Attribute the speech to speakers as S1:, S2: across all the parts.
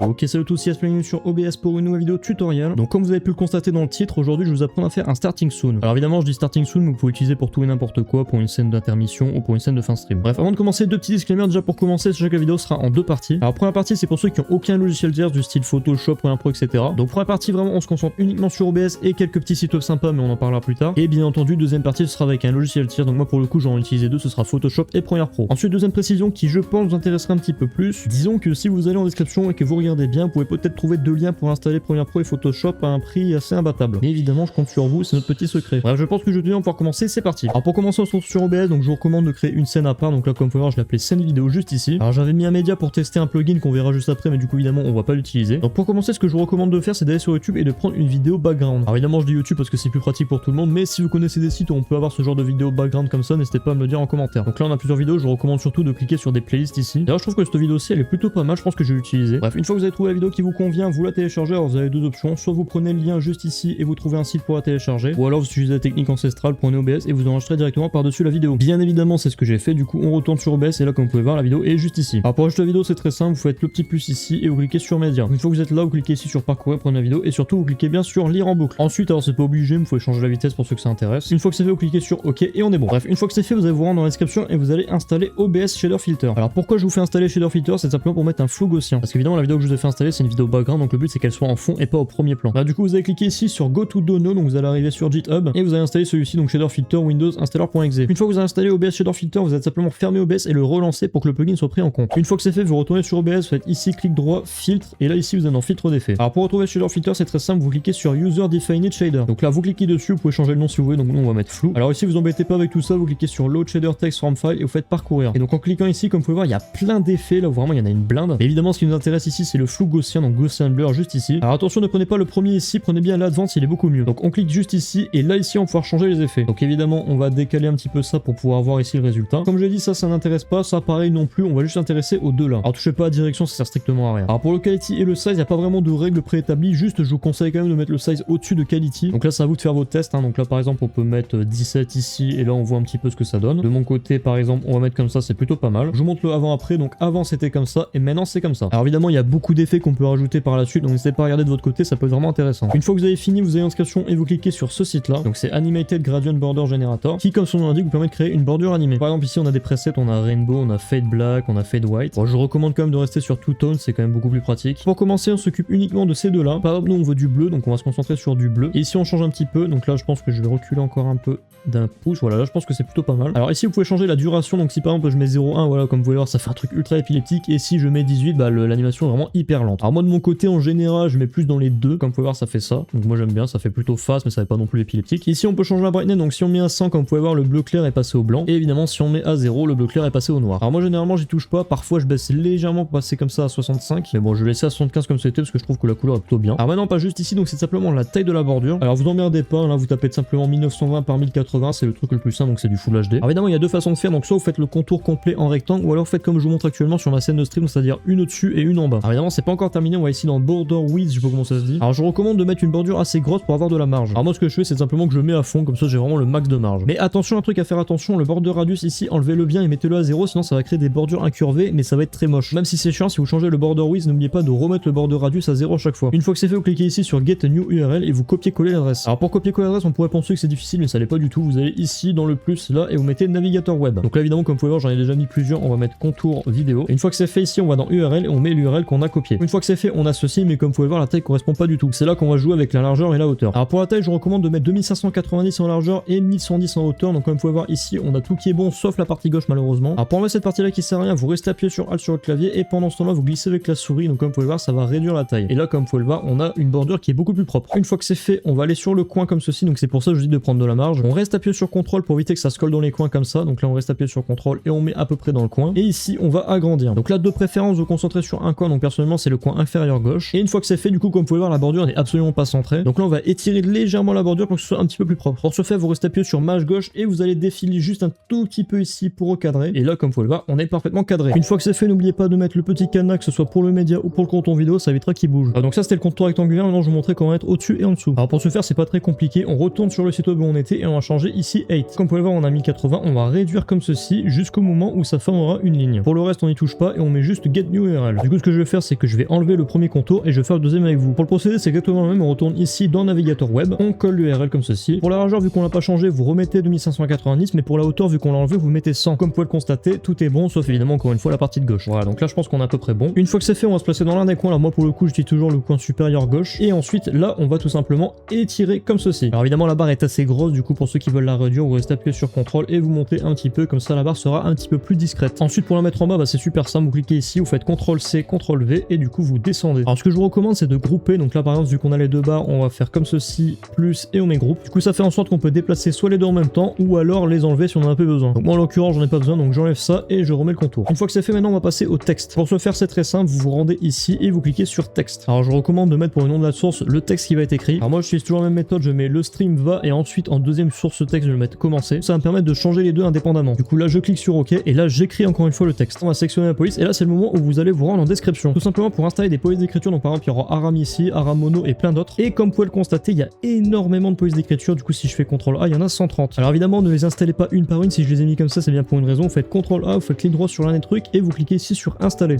S1: Ok, salut à tous, c'est bienvenue sur OBS pour une nouvelle vidéo tutoriel. Donc comme vous avez pu le constater dans le titre, aujourd'hui je vais vous apprendre à faire un starting soon. Alors évidemment je dis starting soon, mais vous pouvez l'utiliser pour tout et n'importe quoi, pour une scène d'intermission ou pour une scène de fin stream. Bref, avant de commencer, deux petits disclaimers. Déjà pour commencer, sachez que la vidéo sera en deux parties. Alors première partie c'est pour ceux qui ont aucun logiciel tierce du style Photoshop, Premiere Pro, etc. Donc première partie vraiment on se concentre uniquement sur OBS et quelques petits sites web sympas, mais on en parlera plus tard. Et bien entendu deuxième partie ce sera avec un logiciel tierce, donc moi pour le coup j'en ai utilisé deux, ce sera Photoshop et Premiere Pro. Ensuite deuxième précision qui je pense vous intéressera un petit peu plus. Disons que si vous allez en description et que vous regardez bien, vous pouvez peut-être trouver deux liens pour installer Premiere Pro et Photoshop à un prix assez imbattable. Mais évidemment, je compte sur vous, c'est notre petit secret. Bref, je pense que je vais pouvoir commencer, c'est parti. Alors pour commencer, on se retrouve sur OBS, donc je vous recommande de créer une scène à part. Donc là, comme vous pouvez voir, je l'ai appelé scène vidéo juste ici. Alors j'avais mis un média pour tester un plugin qu'on verra juste après, mais du coup, évidemment, on va pas l'utiliser. Donc pour commencer, ce que je vous recommande de faire, c'est d'aller sur YouTube et de prendre une vidéo background. Alors évidemment, je dis YouTube parce que c'est plus pratique pour tout le monde, mais si vous connaissez des sites où on peut avoir ce genre de vidéo background comme ça, n'hésitez pas à me le dire en commentaire. Donc là, on a plusieurs vidéos, je vous recommande surtout de cliquer sur des playlists ici. D'ailleurs, je trouve que cette vidéo-ci, elle est plutôt pas mal, je pense que je vais l'utiliser. Bref, une fois que vous avez trouvé la vidéo qui vous convient, vous la téléchargez. Alors vous avez deux options, soit vous prenez le lien juste ici et vous trouvez un site pour la télécharger, ou alors vous utilisez la technique ancestrale, prenez OBS et vous enregistrez directement par-dessus la vidéo. Bien évidemment, c'est ce que j'ai fait, du coup on retourne sur OBS et là comme vous pouvez voir la vidéo est juste ici. Alors pour acheter la vidéo c'est très simple, vous faites le petit plus ici et vous cliquez sur média. Une fois que vous êtes là, vous cliquez ici sur parcourir, prenez la vidéo et surtout vous cliquez bien sur lire en boucle. Ensuite, alors c'est pas obligé, mais vous pouvez changer la vitesse pour ceux que ça intéresse. Une fois que c'est fait, vous cliquez sur OK et on est bon. Bref, une fois que c'est fait, vous allez vous rendre dans la description et vous allez installer OBS Shader Filter. Alors pourquoi je vous fais installer Shader Filter? C'est simplement pour mettre un flou gaussien. Parce qu'évidemment la vidéo que je vous ai fait installer c'est une vidéo background, donc le but c'est qu'elle soit en fond et pas au premier plan. Bah, du coup vous allez cliquer ici sur Go to Dono, donc vous allez arriver sur GitHub et vous allez installer celui-ci, donc Shader Filter Windows Installer.exe. Une fois que vous avez installé OBS Shader Filter, vous allez simplement fermer OBS et le relancer pour que le plugin soit pris en compte. Une fois que c'est fait, vous retournez sur OBS, vous faites ici clic droit, filtre, et là ici vous êtes dans filtre d'effet. Alors pour retrouver Shader Filter c'est très simple, vous cliquez sur User Defined Shader. Donc là vous cliquez dessus, vous pouvez changer le nom si vous voulez, donc nous on va mettre flou. Alors ici vous embêtez pas avec tout ça, vous cliquez sur Load Shader Text from File et vous faites parcourir. Et donc en cliquant ici, comme vous pouvez voir, il y a plein d'effets, là où vraiment il y en a une blinde. Mais évidemment ce qui nous intéresse ici c'est le flou gaussien, donc Gaussian Blur juste ici. Alors attention, ne prenez pas le premier ici, prenez bien l'Advance, il est beaucoup mieux. Donc on clique juste ici et là ici on va pouvoir changer les effets. Donc évidemment on va décaler un petit peu ça pour pouvoir voir ici le résultat. Comme j'ai dit, ça n'intéresse pas, ça pareil non plus, on va juste s'intéresser aux deux là. Alors touchez pas à la direction, ça sert strictement à rien. Alors pour le quality et le size, il n'y a pas vraiment de règles préétablies, juste je vous conseille quand même de mettre le size au-dessus de quality. Donc là c'est à vous de faire vos tests, hein. Donc là par exemple on peut mettre 17 ici et là on voit un petit peu ce que ça donne. De mon côté par exemple on va mettre comme ça, c'est plutôt pas mal. Je vous montre le avant-après, donc avant c'était comme ça et maintenant c'est comme ça. Alors évidemment il y a beaucoup d'effets qu'on peut rajouter par la suite, donc n'hésitez pas à regarder de votre côté, ça peut être vraiment intéressant. Une fois que vous avez fini, vous allez en description et vous cliquez sur ce site là, donc c'est Animated Gradient Border Generator, qui comme son nom l'indique vous permet de créer une bordure animée. Par exemple ici on a des presets, on a Rainbow, on a Fade Black, on a Fade White. Bon, je recommande quand même de rester sur Two Tone, c'est quand même beaucoup plus pratique. Pour commencer on s'occupe uniquement de ces deux là. Par exemple nous on veut du bleu, donc on va se concentrer sur du bleu. Et ici on change un petit peu, donc là je pense que je vais reculer encore un peu d'un pouce, voilà, là je pense que c'est plutôt pas mal. Alors ici vous pouvez changer la duration, donc si par exemple je mets 0,1, voilà, comme vous pouvez voir ça fait un truc ultra épileptique, et si je mets 18, bah l'animation est vraiment hyper lente. Alors moi de mon côté en général je mets plus dans les deux, comme vous pouvez voir ça fait ça, donc moi j'aime bien, ça fait plutôt fast mais ça fait pas non plus épileptique. Ici on peut changer la brightness, donc si on met à 100, comme vous pouvez voir le bleu clair est passé au blanc, et évidemment si on met à 0, le bleu clair est passé au noir. Alors moi généralement j'y touche pas, parfois je baisse légèrement pour passer comme ça à 65, mais bon je vais laisser à 75 comme c'était parce que je trouve que la couleur est plutôt bien. Alors maintenant pas juste ici, donc c'est simplement la taille de la bordure. Alors vous emmerdez pas, là vous tapez simplement 1920 par 1080, c'est le truc le plus simple, donc c'est du Full HD. Alors évidemment il y a deux façons de faire, donc soit vous faites le contour complet en rectangle, ou alors vous faites comme je vous montre actuellement sur ma scène de stream, c'est-à-dire une au-dessus et une en bas. Alors évidemment c'est pas encore terminé, on va ici dans Border Width, je sais pas comment ça se dit. Alors je recommande de mettre une bordure assez grosse pour avoir de la marge. Alors moi ce que je fais c'est simplement que je mets à fond, comme ça j'ai vraiment le max de marge. Mais attention, un truc à faire attention, le border radius ici, enlevez-le bien et mettez-le à 0, sinon ça va créer des bordures incurvées, mais ça va être très moche. Même si c'est chiant, si vous changez le border width, n'oubliez pas de remettre le border radius à 0 à chaque fois. Une fois que c'est fait, vous cliquez ici sur Get a New URL et vous copiez-coller l'adresse. Alors pour copier-coller l'adresse, on pourrait penser que c'est difficile, mais ça l'est pas du tout. Vous allez ici dans le plus là et vous mettez navigateur web. Donc là évidemment comme vous pouvez voir, j'en ai déjà mis plusieurs, on va mettre contour vidéo. Et une fois que c'est fait ici, on va dans URL et on met l'URL qu'on a copié. Une fois que c'est fait, on a ceci, mais comme vous pouvez voir, la taille correspond pas du tout. C'est là qu'on va jouer avec la largeur et la hauteur. Alors pour la taille, je vous recommande de mettre 2590 en largeur et 1110 en hauteur. Donc comme vous pouvez voir ici, on a tout qui est bon sauf la partie gauche malheureusement. Alors pour enlever cette partie là qui sert à rien, vous restez appuyé sur Alt sur le clavier et pendant ce temps là vous glissez avec la souris. Donc comme vous pouvez voir, ça va réduire la taille. Et là comme vous pouvez le voir, on a une bordure qui est beaucoup plus propre. Une fois que c'est fait, on va aller sur le coin comme ceci. Donc c'est pour ça que je vous dis de prendre de la marge. On reste appuyé sur CTRL pour éviter que ça se colle dans les coins comme ça. Donc là on reste appuyé sur CTRL et on met à peu près dans le coin. Et ici on va agrandir. Donc là de préférence vous concentrez sur un coin. Donc personnellement c'est le coin inférieur gauche. Et une fois que c'est fait, du coup comme vous pouvez voir, la bordure n'est absolument pas centrée. Donc là on va étirer légèrement la bordure pour que ce soit un petit peu plus propre. Pour ce faire, vous restez appuyé sur Maj gauche et vous allez défiler juste un tout petit peu ici pour recadrer. Et là comme vous pouvez le voir, on est parfaitement cadré. Une fois que c'est fait, n'oubliez pas de mettre le petit cadenas, que ce soit pour le média ou pour le contour vidéo, ça évitera qu'il bouge. Donc ça c'était le contour rectangulaire. Maintenant je vous montrer comment mettre au-dessus et en dessous. Alors pour ce faire, c'est pas très compliqué. On retourne sur le site web où on était et on va changer ici 8. Comme vous pouvez le voir, on a 1080. On va réduire comme ceci jusqu'au moment où ça formera une ligne. Pour le reste, on n'y touche pas et on met juste Get New URL. Du coup, ce que je vais faire, c'est que je vais enlever le premier contour et je vais faire le deuxième avec vous. Pour le procédé, c'est exactement le même. On retourne ici dans navigateur web, on colle l'URL comme ceci. Pour la largeur, vu qu'on l'a pas changé, vous remettez 2590, mais pour la hauteur, vu qu'on l'a enlevé, vous mettez 100. Comme vous pouvez le constater, tout est bon, sauf évidemment encore une fois la partie de gauche. Voilà, donc là je pense qu'on est à peu près bon. Une fois que c'est fait, on va se placer dans l'un des coins. Alors moi pour le coup, j'utilise toujours le coin supérieur gauche. Et ensuite, là, on va tout simplement étirer comme ceci. Alors évidemment, la barre est assez grosse, du coup pour ceux qui veulent la réduire, vous restez appuyé sur CTRL et vous montez un petit peu, comme ça la barre sera un petit peu plus discrète. Ensuite, pour la mettre en bas, c'est super simple. Vous cliquez ici, vous faites CTRL-C, CTRL-V et du coup vous descendez. Alors ce que je vous recommande, c'est de grouper. Donc là par exemple, vu qu'on a les deux barres, on va faire comme ceci, plus et on met groupe. Du coup ça fait en sorte qu'on peut déplacer soit les deux en même temps ou alors les enlever si on en a un peu besoin. Donc moi en l'occurrence j'en ai pas besoin, donc j'enlève ça et je remets le contour. Une fois que c'est fait, maintenant on va passer au texte. Pour ce faire, c'est très simple, vous vous rendez ici et vous cliquez sur texte. Alors je vous recommande de mettre pour le nom de la source le texte qui va être écrit. Alors moi j'utilise toujours la même méthode, je mets le stream va et ensuite en deuxième source texte je vais mettre commencer. Ça va me permettre de changer les deux indépendamment. Du coup là je clique sur OK et là j'écris encore une fois le texte. On va sélectionner la police et là c'est le moment où vous allez vous rendre en description. Tout simplement pour installer des polices d'écriture. Donc par exemple il y aura Aram ici, Aram Mono et plein d'autres. Et comme vous pouvez le constater, il y a énormément de polices d'écriture. Du coup si je fais CTRL A, il y en a 130. Alors évidemment ne les installez pas une par une. Si je les ai mis comme ça, c'est bien pour une raison. Vous faites CTRL A, vous faites clic droit sur l'un des trucs et vous cliquez ici sur installer.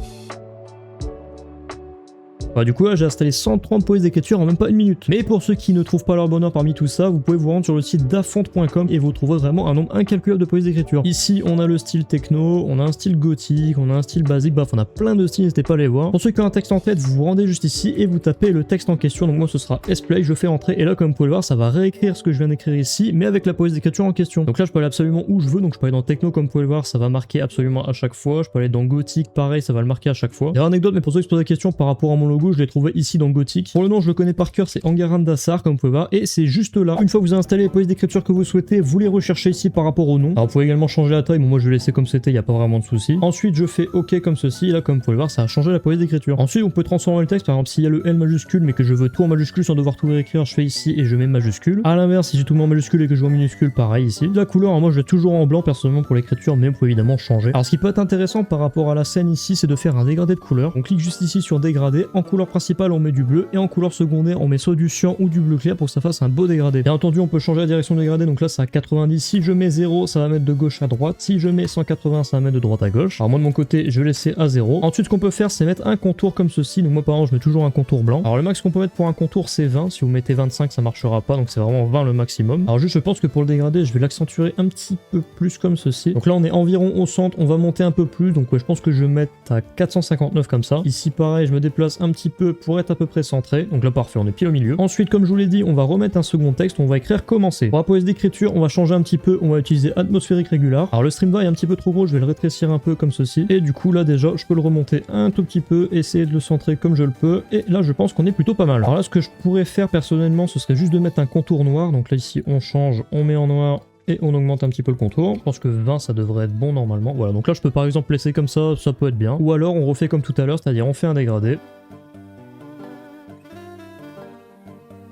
S1: Bah, du coup là j'ai installé 130 polices d'écriture en même pas une minute. Mais pour ceux qui ne trouvent pas leur bonheur parmi tout ça, vous pouvez vous rendre sur le site dafont.com et vous trouverez vraiment un nombre incalculable de polices d'écriture. Ici on a le style techno, on a un style gothique, on a un style basique, bref on a plein de styles, n'hésitez pas à les voir. Pour ceux qui ont un texte en tête, vous vous rendez juste ici et vous tapez le texte en question. Donc moi ce sera S-Play, je fais entrer et là comme vous pouvez le voir ça va réécrire ce que je viens d'écrire ici mais avec la police d'écriture en question. Donc là je peux aller absolument où je veux, donc je peux aller dans techno comme vous pouvez le voir, ça va marquer absolument à chaque fois. Je peux aller dans gothique, pareil ça va le marquer à chaque fois. D'ailleurs anecdote, mais pour ceux qui se posent la question par rapport à mon logo, je l'ai trouvé ici dans gothique. Pour le nom je le connais par cœur, c'est Angaran Dassar comme vous pouvez voir et c'est juste là. Une fois que vous avez installé les polices d'écriture que vous souhaitez, vous les recherchez ici par rapport au nom. Alors vous pouvez également changer la taille, mais moi je vais laisser comme c'était, il n'y a pas vraiment de souci. Ensuite je fais OK comme ceci et là comme vous pouvez le voir ça a changé la police d'écriture. Ensuite on peut transformer le texte, par exemple s'il y a le L majuscule mais que je veux tout en majuscule sans devoir tout réécrire, je fais ici et je mets majuscule. A l'inverse, si j'ai tout mis en majuscule et que je veux en minuscule, pareil ici. La couleur, alors moi je vais toujours en blanc personnellement pour l'écriture, mais vous pouvez évidemment changer. Alors ce qui peut être intéressant par rapport à la scène ici, c'est de faire un dégradé de couleur. On clique juste ici sur dégradé, en couleur principale on met du bleu et en couleur secondaire on met soit du cyan ou du bleu clair pour que ça fasse un beau dégradé. Bien entendu on peut changer la direction de dégradé, donc là c'est à 90, si je mets 0 ça va mettre de gauche à droite, si je mets 180 ça va mettre de droite à gauche. Alors moi de mon côté je vais laisser à 0. Ensuite ce qu'on peut faire c'est mettre un contour comme ceci, donc moi par exemple je mets toujours un contour blanc. Alors le max qu'on peut mettre pour un contour c'est 20, si vous mettez 25 ça marchera pas, donc c'est vraiment 20 le maximum. Alors juste je pense que pour le dégradé je vais l'accentuer un petit peu plus comme ceci. Donc là on est environ au centre, on va monter un peu plus, donc ouais, je pense que je vais mettre à 459 comme ça. Ici pareil je me déplace un petit peu pour être à peu près centré, donc là parfait, on est pile au milieu. Ensuite comme je vous l'ai dit, on va remettre un second texte, on va écrire commencer. Pour la police d'écriture on va changer un petit peu, on va utiliser atmosphérique régular. Alors le stream va est un petit peu trop gros, je vais le rétrécir un peu comme ceci et du coup là déjà je peux le remonter un tout petit peu, essayer de le centrer comme je le peux et là je pense qu'on est plutôt pas mal. Alors là ce que je pourrais faire personnellement ce serait juste de mettre un contour noir, donc là ici on change, on met en noir et on augmente un petit peu le contour. Je pense que 20 ça devrait être bon normalement. Voilà, donc là je peux par exemple laisser comme ça peut être bien. Ou alors on refait comme tout à l'heure, c'est-à-dire on fait un dégradé.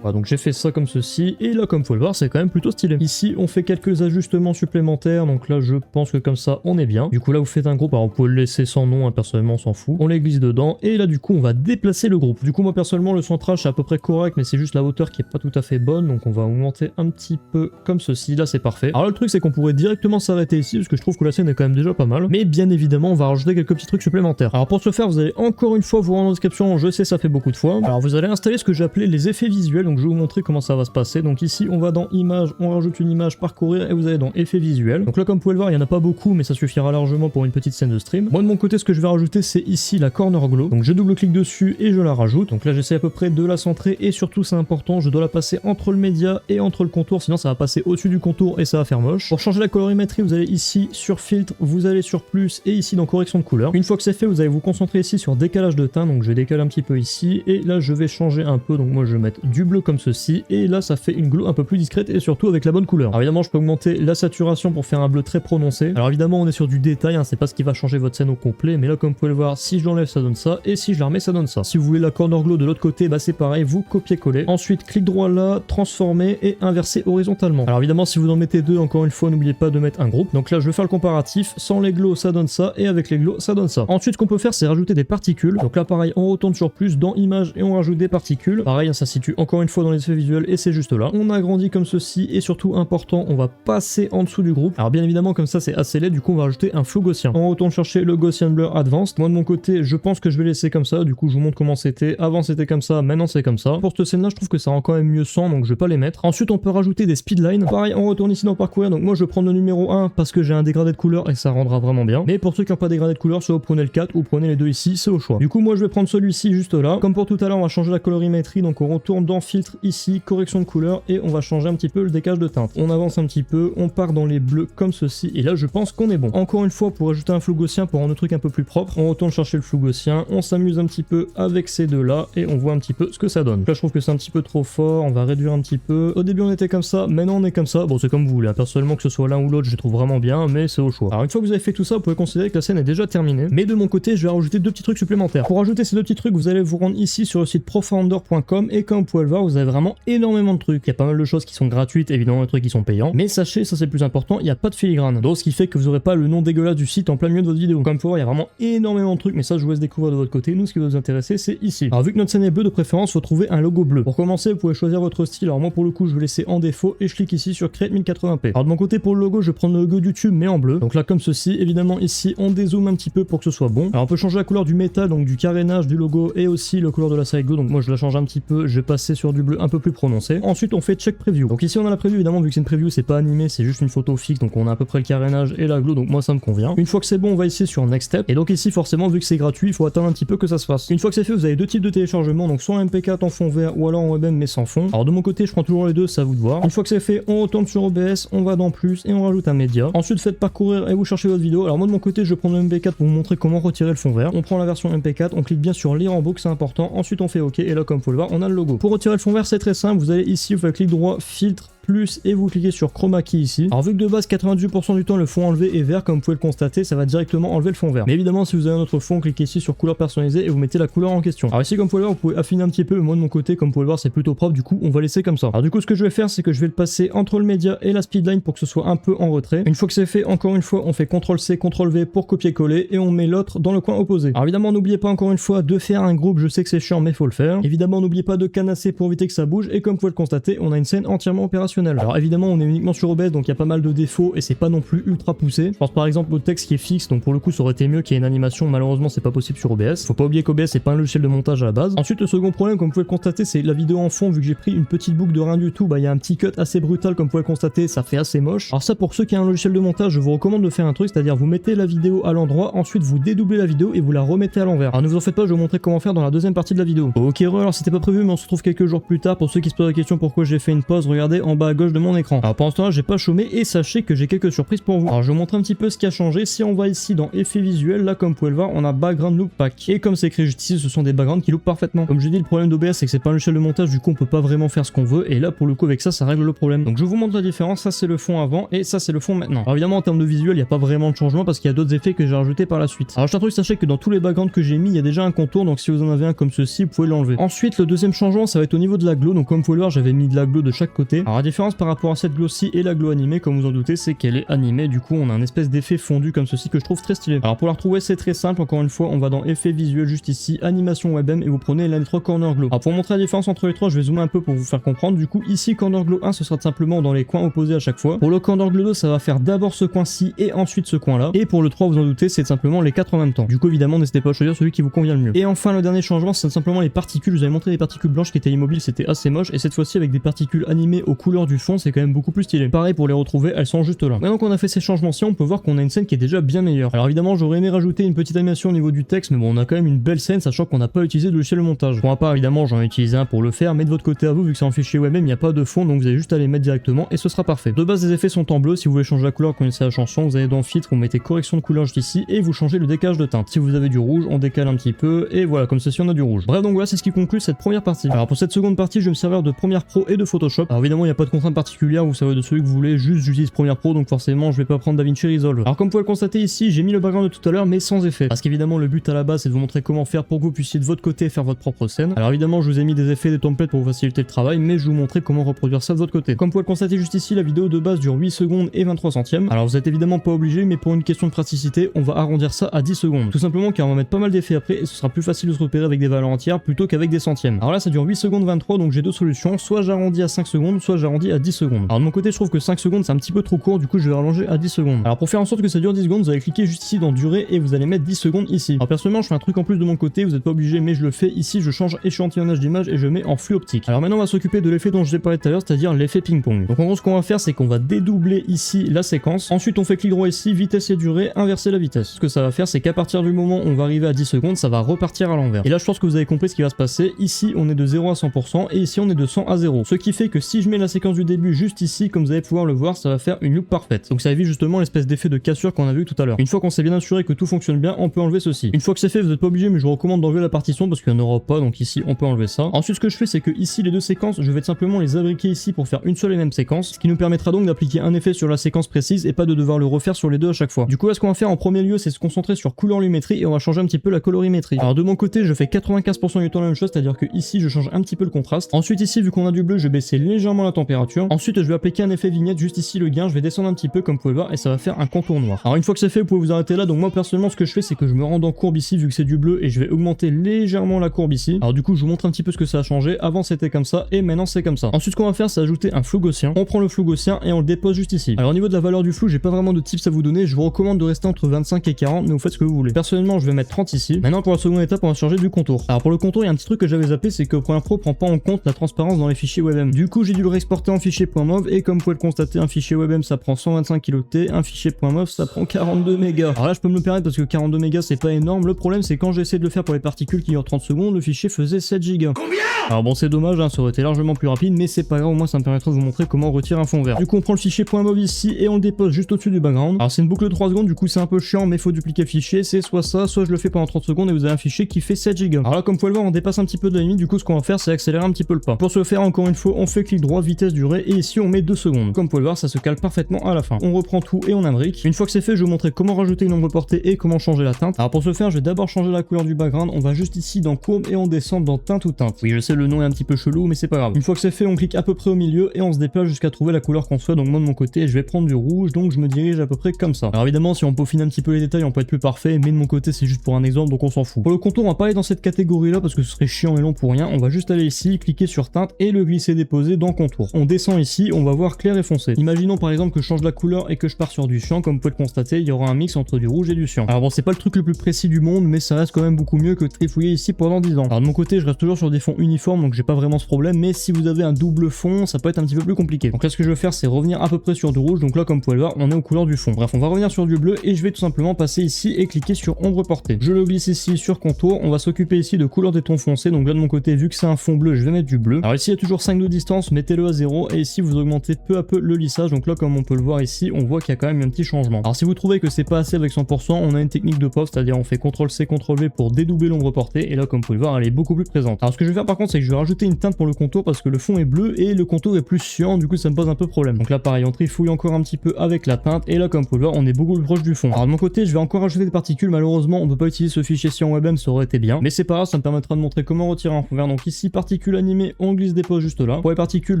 S1: Voilà, donc j'ai fait ça comme ceci, et là comme vous pouvez le voir c'est quand même plutôt stylé. Ici on fait quelques ajustements supplémentaires, donc là je pense que comme ça on est bien. Du coup là vous faites un groupe, alors vous pouvez le laisser sans nom, hein, personnellement on s'en fout. On les glisse dedans, et là du coup on va déplacer le groupe. Du coup moi personnellement le centrage c'est à peu près correct, mais c'est juste la hauteur qui est pas tout à fait bonne, donc on va augmenter un petit peu comme ceci, là c'est parfait. Alors le truc c'est qu'on pourrait directement s'arrêter ici, parce que je trouve que la scène est quand même déjà pas mal, mais bien évidemment on va rajouter quelques petits trucs supplémentaires. Alors pour ce faire vous allez encore une fois vous rendre en description, je sais ça fait beaucoup de fois. Alors vous allez installer ce que j'ai appelé les effets visuels, donc je vais vous montrer comment ça va se passer. Donc ici on va dans images, on rajoute une image, parcourir, et vous allez dans effets visuels. Donc là comme vous pouvez le voir il n'y en a pas beaucoup, mais ça suffira largement pour une petite scène de stream. Moi de mon côté ce que je vais rajouter c'est ici la corner glow, donc je double-clique dessus et je la rajoute. Donc là j'essaie à peu près de la centrer, et surtout c'est important, je dois la passer entre le média et entre le contour, sinon ça va passer au-dessus du contour et ça va faire moche. Pour changer la colorimétrie vous allez ici sur filtre, vous allez sur plus et ici dans correction de couleur. Une fois que c'est fait vous allez vous concentrer ici sur décalage de teint, donc je décale un petit peu ici et là je vais changer un peu, donc moi je vais mettre du bleu comme ceci et là ça fait une glow un peu plus discrète et surtout avec la bonne couleur. Alors évidemment je peux augmenter la saturation pour faire un bleu très prononcé. Alors évidemment on est sur du détail, hein, c'est pas ce qui va changer votre scène au complet, mais là comme vous pouvez le voir, si je l'enlève ça donne ça et si je la remets ça donne ça. Si vous voulez la corner glow de l'autre côté, bah c'est pareil, vous copiez-coller. Ensuite clic droit là, transformer et inverser horizontalement. Alors évidemment si vous en mettez deux, encore une fois n'oubliez pas de mettre un groupe. Donc là je vais faire le comparatif, sans les glows ça donne ça et avec les glows ça donne ça. Ensuite ce qu'on peut faire c'est rajouter des particules. Donc là pareil on retourne sur plus dans images et on rajoute des particules. Pareil ça se situe encore une fois dans les effets visuels et c'est juste là. On agrandit comme ceci et surtout important, on va passer en dessous du groupe. Alors bien évidemment comme ça c'est assez laid, du coup on va rajouter un flou gaussien. On retourne chercher le Gaussian Blur Advanced. Moi de mon côté je pense que je vais laisser comme ça, du coup je vous montre comment c'était. Avant c'était comme ça, maintenant c'est comme ça. Pour cette scène là je trouve que ça rend quand même mieux sans, donc je vais pas les mettre. Ensuite on peut rajouter des speedlines. Pareil on retourne ici dans parcourir, donc moi je vais prendre le numéro 1 parce que j'ai un dégradé de couleur et ça rendra vraiment bien. Mais pour ceux qui n'ont pas dégradé de couleur, soit vous prenez le 4 ou prenez les deux ici, c'est au choix. Du coup moi je vais prendre celui-ci juste là. Comme pour tout à l'heure on va changer la colorimétrie, donc on retourne dans filtre ici, correction de couleur et on va changer un petit peu le décalage de teinte. On avance un petit peu, on part dans les bleus comme ceci et là je pense qu'on est bon. Encore une fois pour ajouter un flou gaussien pour rendre le truc un peu plus propre, on retourne chercher le flou gaussien, on s'amuse un petit peu avec ces deux là et on voit un petit peu ce que ça donne. Là je trouve que c'est un petit peu trop fort, on va réduire un petit peu. Au début on était comme ça, maintenant on est comme ça. Bon c'est comme vous voulez, personnellement que ce soit l'un ou l'autre je trouve vraiment bien, mais c'est au choix. Alors une fois que vous avez fait tout ça, vous pouvez considérer que la scène est déjà terminée. Mais de mon côté je vais rajouter deux petits trucs supplémentaires. Pour ajouter ces deux petits trucs, vous allez vous rendre ici sur le site profounder.com et comme vous pouvez le voir, vous avez vraiment énormément de trucs. Il y a pas mal de choses qui sont gratuites, évidemment des trucs qui sont payants. Mais sachez, ça c'est le plus important, il n'y a pas de filigrane. Donc ce qui fait que vous n'aurez pas le nom dégueulasse du site en plein milieu de votre vidéo. Comme vous pouvez voir, il y a vraiment énormément de trucs, mais ça je vous laisse découvrir de votre côté. Nous ce qui va vous intéresser c'est ici. Alors vu que notre scène est bleue, de préférence, il faut trouver un logo bleu. Pour commencer, vous pouvez choisir votre style. Alors moi pour le coup je vais laisser en défaut et je clique ici sur Create 1080p. Alors de mon côté pour le logo, je vais prendre le logo YouTube mais en bleu. Donc là comme ceci, évidemment ici on dézoome un petit peu pour que ce soit bon. Alors on peut changer la couleur du métal, donc du carénage du logo et aussi la couleur de la sidego. Donc moi je la change un petit peu, je vais passer sur du bleu un peu plus prononcé. Ensuite on fait check preview. Donc ici on a la preview, évidemment vu que c'est une preview c'est pas animé, c'est juste une photo fixe, donc on a à peu près le carénage et la glow, donc moi ça me convient. Une fois que c'est bon on va ici sur next step et donc ici forcément vu que c'est gratuit il faut attendre un petit peu que ça se fasse. Une fois que c'est fait vous avez deux types de téléchargement, donc soit en MP4 en fond vert ou alors en WebM mais sans fond. Alors de mon côté je prends toujours les deux, c'est à vous de voir. Une fois que c'est fait on retourne sur OBS, on va dans plus et on rajoute un média. Ensuite faites parcourir et vous cherchez votre vidéo. Alors moi de mon côté je vais prendre le MP4 pour vous montrer comment retirer le fond vert. On prend la version MP4, on clique bien sur lire en boucle, c'est important. Ensuite on fait OK et là comme vous pouvez le voir on a le logo. Pour retirer le fond vert c'est très simple, vous allez ici, vous faites clic droit, filtre, plus et vous cliquez sur Chroma Key ici. Alors vu que de base 98% du temps le fond enlevé est vert comme vous pouvez le constater, ça va directement enlever le fond vert. Mais évidemment si vous avez un autre fond, cliquez ici sur couleur personnalisée et vous mettez la couleur en question. Alors ici comme vous pouvez le voir vous pouvez affiner un petit peu, moi de mon côté comme vous pouvez le voir c'est plutôt propre, du coup on va laisser comme ça. Alors du coup ce que je vais faire c'est que je vais le passer entre le média et la speedline pour que ce soit un peu en retrait. Une fois que c'est fait, encore une fois on fait CTRL-C, CTRL-V pour copier-coller et on met l'autre dans le coin opposé. Alors évidemment n'oubliez pas encore une fois de faire un groupe, je sais que c'est chiant mais faut le faire. Évidemment n'oubliez pas de canasser pour éviter que ça bouge et comme vous pouvez le constater on a une scène entièrement opérationnelle. Alors évidemment on est uniquement sur OBS donc il y a pas mal de défauts et c'est pas non plus ultra poussé. Je pense par exemple au texte qui est fixe, donc pour le coup ça aurait été mieux qu'il y ait une animation, malheureusement c'est pas possible sur OBS. Faut pas oublier qu'OBS c'est pas un logiciel de montage à la base. Ensuite le second problème comme vous pouvez le constater c'est la vidéo en fond, vu que j'ai pris une petite boucle de rien du tout, bah il y a un petit cut assez brutal comme vous pouvez le constater, ça fait assez moche. Alors ça pour ceux qui ont un logiciel de montage je vous recommande de faire un truc, c'est-à-dire vous mettez la vidéo à l'endroit, ensuite vous dédoublez la vidéo et vous la remettez à l'envers. Alors ne vous en faites pas, je vais vous montrer comment faire dans la deuxième partie de la vidéo. Ok alors c'était pas prévu mais on se retrouve quelques jours plus tard. Pour ceux qui se posent la question pourquoi j'ai fait une pause, regardez en bas à gauche de mon écran. Alors pour l'instant j'ai pas chômé et sachez que j'ai quelques surprises pour vous. Alors je vous montre un petit peu ce qui a changé. Si on va ici dans effets visuels, là comme vous pouvez le voir on a background loop pack et comme c'est écrit juste ici ce sont des backgrounds qui loupent parfaitement. Comme je dis le problème d'OBS c'est que c'est pas un logiciel de montage, du coup on peut pas vraiment faire ce qu'on veut et là pour le coup avec ça règle le problème. Donc je vous montre la différence, ça c'est le fond avant et ça c'est le fond maintenant. Alors évidemment en termes de visuel il n'y a pas vraiment de changement parce qu'il y a d'autres effets que j'ai rajoutés par la suite. Alors juste un truc, sachez que dans tous les backgrounds que j'ai mis il y a déjà un contour, donc si vous en avez un comme ceci vous pouvez l'enlever. Ensuite le deuxième changement ça va être au niveau de la glow, donc comme vous pouvez le voir j'avais mis de la glow de chaque côté. Alors la différence par rapport à cette glow-ci et la glow animée comme vous en doutez c'est qu'elle est animée, du coup on a un espèce d'effet fondu comme ceci que je trouve très stylé. Alors pour la retrouver c'est très simple, encore une fois on va dans effets visuels juste ici, animation WebM et vous prenez les trois corner glow. Alors pour montrer la différence entre les trois je vais zoomer un peu pour vous faire comprendre. Du coup ici corner glow 1 ce sera simplement dans les coins opposés à chaque fois. Pour le corner glow 2 ça va faire d'abord ce coin-ci et ensuite ce coin là. Et pour le 3 vous en doutez c'est simplement les 4 en même temps. Du coup évidemment n'hésitez pas à choisir celui qui vous convient le mieux. Et enfin le dernier changement c'est simplement les particules. Je vous avais montré les particules blanches qui étaient immobiles, c'était assez moche et cette fois-ci avec des particules animées aux couleurs du fond c'est quand même beaucoup plus stylé. Pareil pour les retrouver, elles sont juste là. Maintenant qu'on a fait ces changements-ci on peut voir qu'on a une scène qui est déjà bien meilleure. Alors évidemment j'aurais aimé rajouter une petite animation au niveau du texte mais bon on a quand même une belle scène sachant qu'on n'a pas utilisé de logiciel de montage. Pour ma part évidemment j'en ai utilisé un pour le faire mais de votre côté à vous vu que c'est en fichier WebM il n'y a pas de fond donc vous avez juste à les mettre directement et ce sera parfait. De base les effets sont en bleu, si vous voulez changer la couleur vous connaissez la chanson, vous allez dans filtre, vous mettez correction de couleur juste ici et vous changez le décalage de teinte. Si vous avez du rouge on décale un petit peu et voilà comme ceci on a du rouge. Bref donc voilà c'est ce qui conclut cette première partie. Alors pour cette seconde partie je vais me servir de Premiere Pro et de Photoshop. Alors évidemment il n'y a pas de contrainte particulière, vous savez de celui que vous voulez, juste j'utilise Premiere Pro, donc forcément je vais pas prendre DaVinci Resolve. Alors comme vous pouvez le constater ici, j'ai mis le background de tout à l'heure mais sans effet. Parce qu'évidemment le but à la base c'est de vous montrer comment faire pour que vous puissiez de votre côté faire votre propre scène. Alors évidemment je vous ai mis des effets, des templates pour vous faciliter le travail, mais je vais vous montrer comment reproduire ça de votre côté. Comme vous pouvez le constater juste ici, la vidéo de base dure 8 secondes et 23 centièmes. Alors vous êtes évidemment pas obligé, mais pour une question de praticité, on va arrondir ça à 10 secondes. Tout simplement car on va mettre pas mal d'effets après et ce sera plus facile de se repérer avec des valeurs entières plutôt qu'avec des centièmes. Alors là ça dure 8 secondes 23, donc j'ai deux solutions, soit j'arrondis à 5 secondes, soit j'arrondis à 10 secondes. Alors de mon côté je trouve que 5 secondes c'est un petit peu trop court, du coup je vais rallonger à 10 secondes. Alors pour faire en sorte que ça dure 10 secondes, vous allez cliquer juste ici dans durée et vous allez mettre 10 secondes ici. Alors personnellement je fais un truc en plus de mon côté, vous n'êtes pas obligé mais je le fais ici, je change échantillonnage d'image et je mets en flux optique. Alors maintenant on va s'occuper de l'effet dont je vous ai parlé tout à l'heure, c'est-à-dire l'effet ping-pong. Donc en gros ce qu'on va faire c'est qu'on va dédoubler ici la séquence, ensuite on fait clic droit ici, vitesse et durée, inverser la vitesse. Ce que ça va faire c'est qu'à partir du moment où on va arriver à 10 secondes, ça va repartir à l'envers. Et là je pense que vous avez compris ce qui va se passer, ici on est de 0 à 100% et ici on est de 100 à 0. Ce qui fait que si je mets la séquence du début juste ici, comme vous allez pouvoir le voir, ça va faire une loupe parfaite. Donc ça évite justement l'espèce d'effet de cassure qu'on a vu tout à l'heure. Une fois qu'on s'est bien assuré que tout fonctionne bien, on peut enlever ceci. Une fois que c'est fait, vous n'êtes pas obligé, mais je vous recommande d'enlever la partition parce qu'il n'y en aura pas, donc ici on peut enlever ça. Ensuite ce que je fais c'est que ici les deux séquences, je vais simplement les abriquer ici pour faire une seule et même séquence, ce qui nous permettra donc d'appliquer un effet sur la séquence précise et pas de devoir le refaire sur les deux à chaque fois. Du coup là ce qu'on va faire en premier lieu c'est se concentrer sur colorimétrie et on va changer un petit peu la colorimétrie. Alors de mon côté je fais 95% du temps la même chose, c'est-à-dire que ici je change un petit peu le contraste. Ensuite ici vu qu'on a du bleu je vais baisser légèrement la température. Ensuite je vais appliquer un effet vignette juste ici le gain, je vais descendre un petit peu comme vous pouvez voir et ça va faire un contour noir. Alors une fois que c'est fait vous pouvez vous arrêter là, donc moi personnellement ce que je fais c'est que je me rends en courbe ici vu que c'est du bleu et je vais augmenter légèrement la courbe ici. Alors du coup je vous montre un petit peu ce que ça a changé, avant c'était comme ça et maintenant c'est comme ça. Ensuite ce qu'on va faire c'est ajouter un flou gaussien, on prend le flou gaussien et on le dépose juste ici. Alors au niveau de la valeur du flou j'ai pas vraiment de tips à vous donner, je vous recommande de rester entre 25 et 40 mais vous faites ce que vous voulez. Personnellement je vais mettre 30 ici. Maintenant pour la seconde étape on va changer du contour. Alors pour le contour il y a un petit truc que j'avais zappé, c'est que Premiere Pro prend pas en compte la transparence dans les fichiers WebM. Du coup j'ai dû le réexporter en fichier .mov et comme vous pouvez le constater un fichier WebM ça prend 125 kilooctets, un fichier .mov ça prend 42 mégas. Alors là je peux me le permettre parce que 42 mégas c'est pas énorme, le problème c'est quand j'ai essayé de le faire pour les particules qui durent 30 secondes, le fichier faisait 7 gigas. Combien? Alors bon c'est dommage, hein, ça aurait été largement plus rapide mais c'est pas grave, au moins ça me permettra de vous montrer comment on retire un fond vert. Du coup on prend le fichier .mov ici et on le dépose juste au-dessus du background. Alors c'est une boucle de 3 secondes, du coup c'est un peu chiant mais faut dupliquer le fichier, c'est soit ça, soit je le fais pendant 30 secondes et vous avez un fichier qui fait 7 gigas. Alors là comme vous pouvez le voir on dépasse un petit peu de la limite, du coup ce qu'on va faire c'est accélérer un petit peu le pas. Pour ce faire encore une fois on fait clic droit, vitesse, durée et ici on met 2 secondes. Comme vous pouvez le voir ça se cale parfaitement à la fin. On reprend tout et on imbrique. Une fois que c'est fait je vais vous montrer comment rajouter une ombre portée et comment changer la teinte. Alors pour ce faire je vais d'abord changer la couleur du background, on va juste ici dans courbe et on descend dans teinte ou teinte. Oui je sais le nom est un petit peu chelou mais c'est pas grave. Une fois que c'est fait on clique à peu près au milieu et on se déplace jusqu'à trouver la couleur qu'on souhaite. Donc moi de mon côté je vais prendre du rouge, donc je me dirige à peu près comme ça. Alors évidemment si on peaufine un petit peu les détails on peut être plus parfait, mais de mon côté c'est juste pour un exemple donc on s'en fout. Pour le contour on va pas aller dans cette catégorie là parce que ce serait chiant et long pour rien, on va juste aller ici, cliquer sur teinte et le glisser déposer dans contour. On descend ici, on va voir clair et foncé. Imaginons par exemple que je change la couleur et que je pars sur du cyan, comme vous pouvez le constater il y aura un mix entre du rouge et du cyan. Alors bon c'est pas le truc le plus précis du monde mais ça reste quand même beaucoup mieux que de trifouiller ici pendant 10 ans. Alors de mon côté je reste toujours sur des fonds uniformes donc j'ai pas vraiment ce problème, mais si vous avez un double fond ça peut être un petit peu plus compliqué. Donc là ce que je vais faire c'est revenir à peu près sur du rouge, donc là comme vous pouvez le voir on est aux couleurs du fond. Bref on va revenir sur du bleu et je vais tout simplement passer ici et cliquer sur ombre portée. Je le glisse ici sur contour, on va s'occuper ici de couleur des tons foncés, donc là de mon côté vu que c'est un fond bleu je vais mettre du bleu. Alors ici il y a toujours 5 de distance, mettez-le à 0 et ici vous augmentez peu à peu le lissage, donc là comme on peut le voir ici on voit qu'il y a quand même un petit changement. Alors si vous trouvez que c'est pas assez avec 100%, on a une technique de pop, c'est-à-dire on fait CTRL-C, CTRL-V pour dédoubler l'ombre portée et là comme vous pouvez le voir elle est beaucoup plus présente. Alors ce que je vais faire par contre c'est que je vais rajouter une teinte pour le contour parce que le fond est bleu et le contour est plus cyan, du coup ça me pose un peu problème. Donc là pareil on trifouille encore un petit peu avec la teinte et là comme vous pouvez le voir on est beaucoup plus proche du fond. Alors de mon côté je vais encore rajouter des particules, malheureusement on peut pas utiliser ce fichier cyan WebM, ça aurait été bien mais c'est pas grave, ça me permettra de montrer comment retirer un fond vert. Donc ici particules animées, on glisse dépose juste là. Pour les particules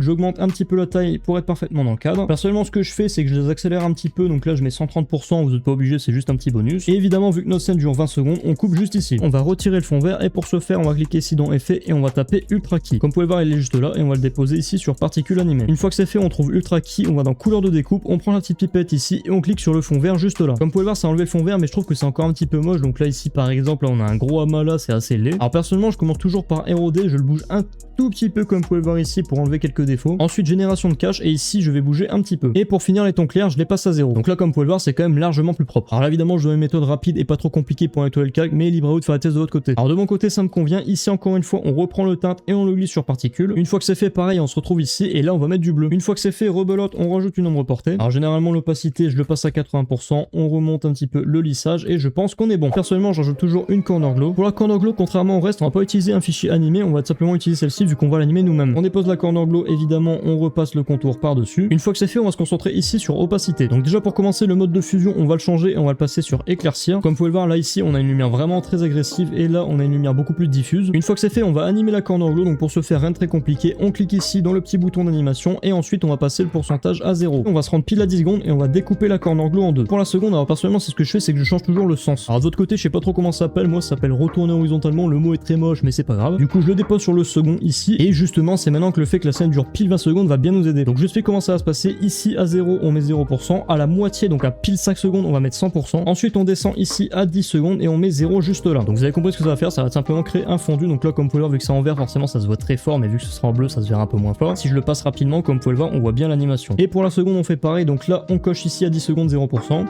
S1: j'augmente un petit peu la taille pour être parfaitement dans le cadre. Personnellement ce que je fais c'est que je les accélère un petit peu, donc là je mets 130%, vous n'êtes pas obligé, c'est juste un petit bonus. Et évidemment vu que notre scène dure 20 secondes on coupe juste ici. On va retirer le fond vert et pour ce faire on va cliquer ici dans effet et on va taper ultra key. Comme vous pouvez voir il est juste là et on va le déposer ici sur particules animées. Une fois que c'est fait on trouve ultra key, on va dans couleur de découpe, on prend la petite pipette ici et on clique sur le fond vert juste là. Comme vous pouvez voir ça a enlevé le fond vert mais je trouve que c'est encore un petit peu moche, donc là ici par exemple là on a un gros amas là, c'est assez laid. Alors personnellement je commence toujours par éroder, je le bouge un tout petit peu comme vous pouvez le voir ici pour enlever quelques défauts. Ensuite génération de cache et ici je vais bouger un petit peu. Et pour finir les tons clairs je les passe à 0. Donc là comme vous pouvez le voir c'est quand même largement plus propre. Alors là évidemment je donne une méthode rapide et pas trop compliquée pour nettoyer le calque, mais libre à vous de faire la test de votre côté. Alors de mon côté ça me convient, ici encore une fois on reprend le teinte et on le glisse sur particules. Une fois que c'est fait pareil on se retrouve ici et là on va mettre du bleu. Une fois que c'est fait rebelote on rajoute une ombre portée. Alors généralement l'opacité je le passe à 80%, on remonte un petit peu le lissage et je pense qu'on est bon. Personnellement j'ajoute toujours une corner glow. Pour la corner glow contrairement au reste on va pas utiliser un fichier animé, on va simplement utiliser celle-ci vu qu'on va l'animer nous-mêmes. On dépose la corner glow évidemment, on repasse le contour par-dessus. Une fois que c'est fait, on va se concentrer ici sur opacité. Donc déjà pour commencer, le mode de fusion, on va le changer et on va le passer sur éclaircir. Comme vous pouvez le voir, là ici, on a une lumière vraiment très agressive et là, on a une lumière beaucoup plus diffuse. Une fois que c'est fait, on va animer la corner glow. Donc pour ce faire, rien de très compliqué, on clique ici dans le petit bouton d'animation et ensuite on va passer le pourcentage à 0. On va se rendre pile à 10 secondes et on va découper la corner glow en deux. Pour la seconde, alors personnellement, c'est ce que je fais, c'est que je change toujours le sens. Alors de votre côté, je sais pas trop comment ça s'appelle, moi ça s'appelle retourner horizontalement, le mot est très moche mais c'est pas grave. Du coup, je le dépose sur le second ici et justement, c'est maintenant que le fait que la scène dure pile 20 secondes va bien nous aider. Donc je sais comment ça va se passer. Ici à 0, on met 0%, à la moitié, donc à pile 5 secondes, on va mettre 100%. Ensuite, on descend ici à 10 secondes et on met 0 juste là. Donc vous avez compris ce que ça va faire, ça va simplement créer un fondu. Donc là, comme vous pouvez le voir, vu que c'est en vert, forcément ça se voit très fort, mais vu que ce sera en bleu, ça se verra un peu moins fort. Si je le passe rapidement, comme vous pouvez le voir, on voit bien l'animation. Et pour la seconde, on fait pareil. Donc là, on coche ici à 10 secondes 0%.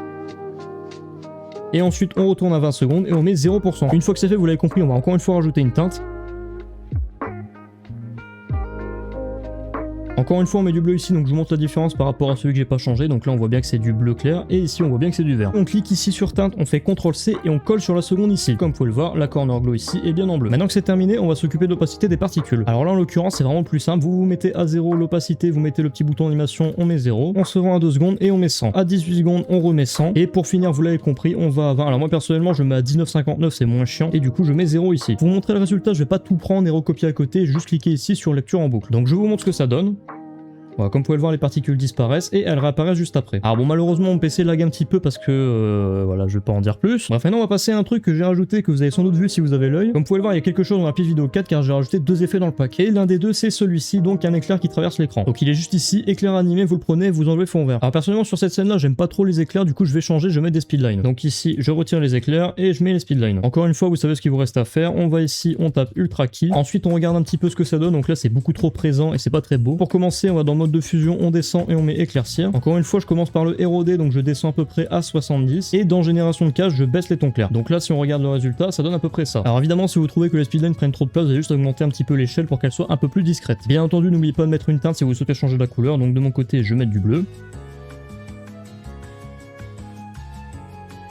S1: Et ensuite, on retourne à 20 secondes et on met 0%. Une fois que c'est fait, vous l'avez compris, on va encore une fois rajouter une teinte. Encore une fois, on met du bleu ici, donc je vous montre la différence par rapport à celui que j'ai pas changé. Donc là, on voit bien que c'est du bleu clair et ici, on voit bien que c'est du vert. On clique ici sur teinte, on fait CTRL-C et on colle sur la seconde ici. Comme vous pouvez le voir, la corner glow ici est bien en bleu. Maintenant que c'est terminé, on va s'occuper de l'opacité des particules. Alors là, en l'occurrence, c'est vraiment plus simple. Vous mettez à 0 l'opacité, vous mettez le petit bouton d'animation, on met 0. On se rend à 2 secondes et on met 100. À 18 secondes, on remet 100. Et pour finir, vous l'avez compris, on va à 20. Alors moi, personnellement, je mets à 19,59, c'est moins chiant. Et du coup, je mets 0 ici. Pour vous montrer le résultat, je vais pas tout prendre et recopier à côté, juste cliquer ici sur lecture en boucle. Donc je vous montre ce que ça donne. Voilà, comme vous pouvez le voir, les particules disparaissent et elles réapparaissent juste après. Alors bon, malheureusement, mon PC lag un petit peu parce que, voilà, je vais pas en dire plus. Bref, maintenant, on va passer à un truc que j'ai rajouté, que vous avez sans doute vu si vous avez l'œil. Comme vous pouvez le voir, il y a quelque chose dans la pile vidéo 4 car j'ai rajouté deux effets dans le pack. Et l'un des deux, c'est celui-ci, donc un éclair qui traverse l'écran. Donc il est juste ici, éclair animé, vous le prenez, vous enlevez fond vert. Alors personnellement, sur cette scène-là, j'aime pas trop les éclairs, du coup, je vais changer, je mets des speedlines. Donc ici, je retire les éclairs et je mets les speedlines. Encore une fois, vous savez ce qu'il vous reste à faire. On va ici, on tape Ultra Key. Ensuite, on regarde un petit peu ce que ça donne. Donc là, c'est beaucoup trop présent et c'est pas très beau. Pour commencer, on va dans le mode de fusion, on descend et on met éclaircir. Encore une fois, je commence par le éroder, donc je descends à peu près à 70. Et dans génération de cache, je baisse les tons clairs. Donc là, si on regarde le résultat, ça donne à peu près ça. Alors évidemment, si vous trouvez que les speedlines prennent trop de place, vous allez juste augmenter un petit peu l'échelle pour qu'elle soit un peu plus discrète. Bien entendu, n'oubliez pas de mettre une teinte si vous souhaitez changer la couleur. Donc de mon côté, je vais mettre du bleu.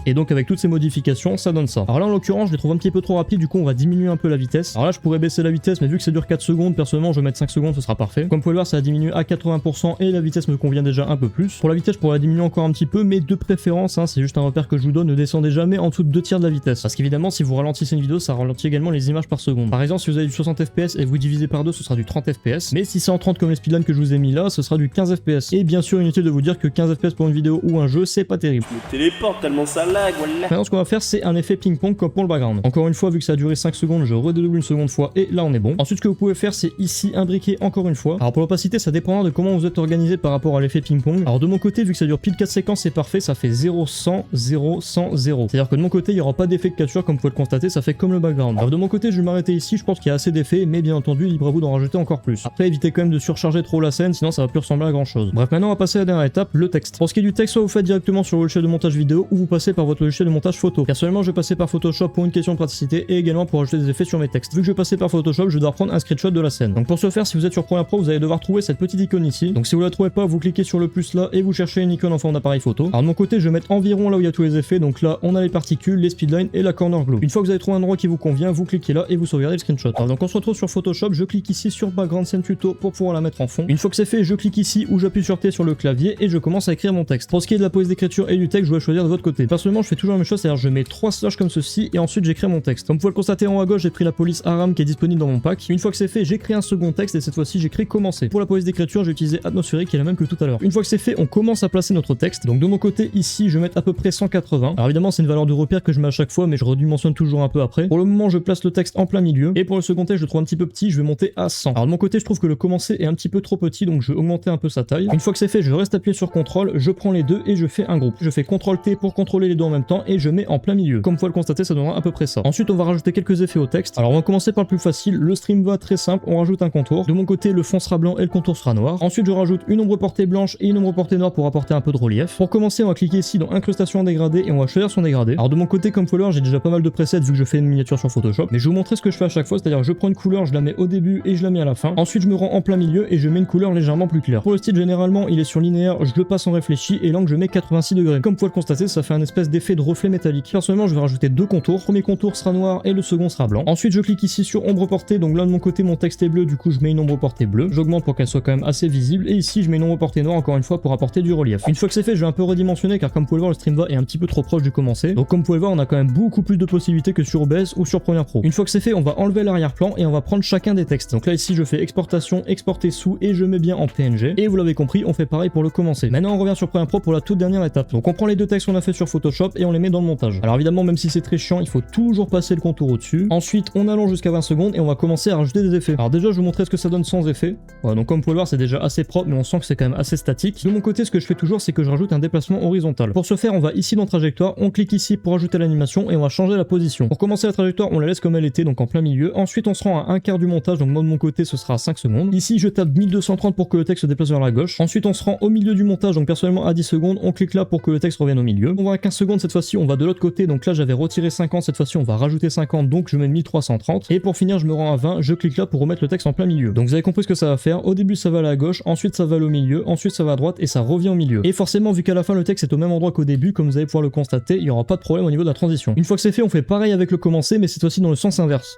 S1: Et donc avec toutes ces modifications, ça donne ça. Alors là en l'occurrence, je les trouve un petit peu trop rapides, du coup on va diminuer un peu la vitesse. Alors là je pourrais baisser la vitesse, mais vu que ça dure 4 secondes, personnellement je vais mettre 5 secondes, ce sera parfait. Comme vous pouvez le voir, ça a diminué à 80% et la vitesse me convient déjà un peu plus. Pour la vitesse, je pourrais la diminuer encore un petit peu, mais de préférence, hein, c'est juste un repère que je vous donne, ne descendez jamais en dessous de 2 tiers de la vitesse. Parce qu'évidemment, si vous ralentissez une vidéo, ça ralentit également les images par seconde. Par exemple, si vous avez du 60 fps et vous divisez par 2, ce sera du 30 fps. Mais si c'est en 30 comme les speedlines que je vous ai mis là, ce sera du 15 fps. Et bien sûr, inutile de vous dire que 15 fps pour une vidéo ou un jeu, c'est pas terrible.
S2: Je me téléporte tellement ça lag, voilà.
S1: Ce qu'on va faire, c'est un effet ping-pong comme pour le background. Encore une fois, vu que ça a duré 5 secondes, je redédouble une seconde fois et là on est bon. Ensuite, ce que vous pouvez faire, c'est ici imbriquer encore une fois. Alors pour l'opacité, ça dépendra de comment vous êtes organisé par rapport à l'effet ping-pong. Alors de mon côté, vu que ça dure pile 4 séquences, c'est parfait, ça fait 0, 100, 0, 100, 0. C'est-à-dire que de mon côté, il n'y aura pas d'effet de capture, comme vous pouvez le constater, ça fait comme le background. Alors de mon côté, je vais m'arrêter ici, je pense qu'il y a assez d'effets, mais bien entendu, libre à vous d'en rajouter encore plus. Après, évitez quand même de surcharger trop la scène, sinon ça va plus ressembler à grand chose. Bref, maintenant on va passer à la dernière étape, le texte. Pour ce qui est du texte, soit vous faites directement sur le logiciel de montage vidéo, ou vous passez par votre logiciel de montage photo. Personnellement, je vais passer par Photoshop pour une question de praticité et également pour ajouter des effets sur mes textes. Vu que je vais passer par Photoshop, je dois prendre un screenshot de la scène. Donc pour ce faire, si vous êtes sur Premiere Pro, vous allez devoir trouver cette petite icône ici. Donc si vous la trouvez pas, vous cliquez sur le plus là et vous cherchez une icône en forme d'appareil photo. Alors de mon côté, je vais mettre environ là où il y a tous les effets. Donc là, on a les particules, les speedlines et la corner glow. Une fois que vous avez trouvé un endroit qui vous convient, vous cliquez là et vous sauvegardez le screenshot. Alors donc on se retrouve sur Photoshop, je clique ici sur Background Scene Tuto pour pouvoir la mettre en fond. Une fois que c'est fait, je clique ici où j'appuie sur T sur le clavier et je commence à écrire mon texte. Pour ce qui est de la police d'écriture et du texte, je vais choisir de votre côté. Personnellement, je fais toujours la même chose, c'est-à-dire je mets 3 slash comme ceci et ensuite j'écris mon texte. Comme vous pouvez le constater en haut à gauche, j'ai pris la police Aram qui est disponible dans mon pack. Une fois que c'est fait, j'écris un second texte et cette fois-ci j'écris commencer. Pour la police d'écriture, j'ai utilisé atmosphérique qui est la même que tout à l'heure. Une fois que c'est fait, on commence à placer notre texte. Donc de mon côté ici, je vais mettre à peu près 180. Alors évidemment, c'est une valeur de repère que je mets à chaque fois, mais je redimensionne toujours un peu après. Pour le moment, je place le texte en plein milieu et pour le second texte, je le trouve un petit peu petit, je vais monter à 100. Alors de mon côté, je trouve que le commencer est un petit peu trop petit, donc je vais augmenter un peu sa taille. Une fois que c'est fait, je reste appuyé sur CTRL, je prends les deux et je fais un groupe. Je fais CTRL-T pour contrôler les deux en même temps et je mets en plein milieu. Comme vous pouvez le constater, ça donnera à peu près ça. Ensuite, on va rajouter quelques effets au texte. Alors on va commencer par le plus facile, le stream va très simple, on rajoute un contour. De mon côté, le fond sera blanc et le contour sera noir. Ensuite, je rajoute une ombre portée blanche et une ombre portée noire pour apporter un peu de relief. Pour commencer, on va cliquer ici dans incrustation en dégradé et on va choisir son dégradé. Alors de mon côté, comme follower, j'ai déjà pas mal de presets vu que je fais une miniature sur Photoshop, mais je vais vous montrer ce que je fais à chaque fois, c'est-à-dire je prends une couleur, je la mets au début et je la mets à la fin. Ensuite, je me rends en plein milieu et je mets une couleur légèrement plus claire. Pour le style, généralement, il est sur linéaire, je le passe en réfléchi et l'angle je mets 86 degrés. Comme vous pouvez le constater, ça fait un espèce d'effet de reflet métallique. Personnellement, je vais rajouter 2 contours. Le premier contour sera noir et le second sera blanc. Ensuite, je clique ici sur ombre portée. Donc là, de mon côté, mon texte est bleu. Du coup, je mets une ombre portée bleue. J'augmente pour qu'elle soit quand même assez visible. Et ici, je mets une ombre portée noire encore une fois pour apporter du relief. Une fois que c'est fait, je vais un peu redimensionner car comme vous pouvez le voir, le Streamva est un petit peu trop proche du commencé. Donc comme vous pouvez le voir, on a quand même beaucoup plus de possibilités que sur OBS ou sur Premiere Pro. Une fois que c'est fait, on va enlever l'arrière-plan et on va prendre chacun des textes. Donc là, ici, je fais exportation, exporter sous et je mets bien en PNG. Et vous l'avez compris, on fait pareil pour le commencer. Maintenant, on revient sur Premiere Pro pour la toute dernière étape. Donc on prend les 2 textes qu'on a fait sur Photoshop et on les met dans le montage. Alors évidemment, même si c'est très chiant, il faut toujours passer le contour au-dessus. Ensuite, on allonge jusqu'à 20 secondes et on va commencer à rajouter des effets. Alors déjà, je vais vous montrer ce que ça donne sans effet. Voilà, donc comme vous pouvez le voir, c'est déjà assez propre, mais on sent que c'est quand même assez statique. De mon côté, ce que je fais toujours, c'est que je rajoute un déplacement horizontal. Pour ce faire, on va ici dans trajectoire, on clique ici pour ajouter l'animation et on va changer la position. Pour commencer la trajectoire, on la laisse comme elle était, donc en plein milieu. Ensuite, on se rend à un quart du montage, donc moi de mon côté, ce sera à 5 secondes. Ici, je tape 1230 pour que le texte se déplace vers la gauche. Ensuite, on se rend au milieu du montage, donc personnellement à 10 secondes. On clique là pour que le texte revienne au milieu. On va à 15 secondes cette fois-ci, on va de l'autre côté, donc là j'avais retiré 50, cette fois-ci on va rajouter 50, donc je mets 1330. Et pour finir, je me rends à 20, je clique là pour remettre le texte en plein milieu. Donc vous avez compris ce que ça va faire. Au début, ça va à la gauche, ensuite ça va au milieu, ensuite ça va à droite et ça revient au milieu. Et forcément, vu qu'à la fin le texte est au même endroit qu'au début, comme vous allez pouvoir le constater, il n'y aura pas de problème au niveau de la transition. Une fois que c'est fait, on fait pareil avec le commencer, mais cette fois-ci dans le sens inverse.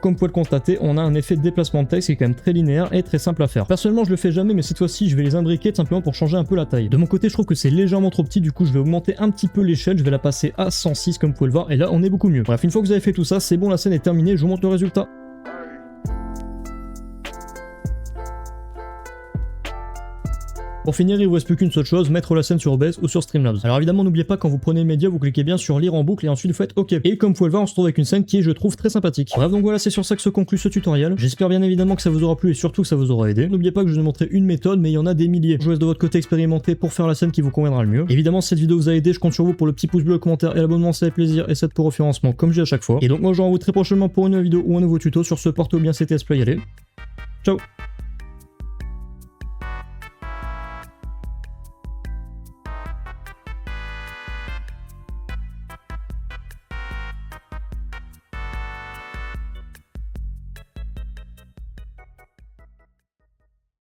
S1: Comme vous pouvez le constater, on a un effet de déplacement de texte qui est quand même très linéaire et très simple à faire. Personnellement, je le fais jamais, mais cette fois-ci, je vais les imbriquer tout simplement pour changer un peu la taille. De mon côté, je trouve que c'est légèrement trop petit, du coup, je vais augmenter un petit peu l'échelle, je vais la passer à 106 comme vous pouvez le voir, et là, on est beaucoup mieux. Bref, une fois que vous avez fait tout ça, c'est bon, la scène est terminée, je vous montre le résultat. Pour finir, il vous reste plus qu'une seule chose, mettre la scène sur OBS ou sur Streamlabs. Alors évidemment, n'oubliez pas quand vous prenez le média, vous cliquez bien sur lire en boucle et ensuite vous faites OK. Et comme vous pouvez le voir, on se retrouve avec une scène qui est, je trouve, très sympathique. Bref, donc voilà, c'est sur ça que se conclut ce tutoriel. J'espère bien évidemment que ça vous aura plu et surtout que ça vous aura aidé. N'oubliez pas que je vous ai montré une méthode, mais il y en a des milliers. Je vous laisse de votre côté expérimenter pour faire la scène qui vous conviendra le mieux. Évidemment, si cette vidéo vous a aidé, je compte sur vous pour le petit pouce bleu, le commentaire et l'abonnement, c'est avec plaisir et cette pour référencement comme j'ai à chaque fois. Et donc moi, je vous retrouve très prochainement pour une nouvelle vidéo ou un nouveau tuto. Sur ce, portez bien, c'était Splay, allez. Ciao.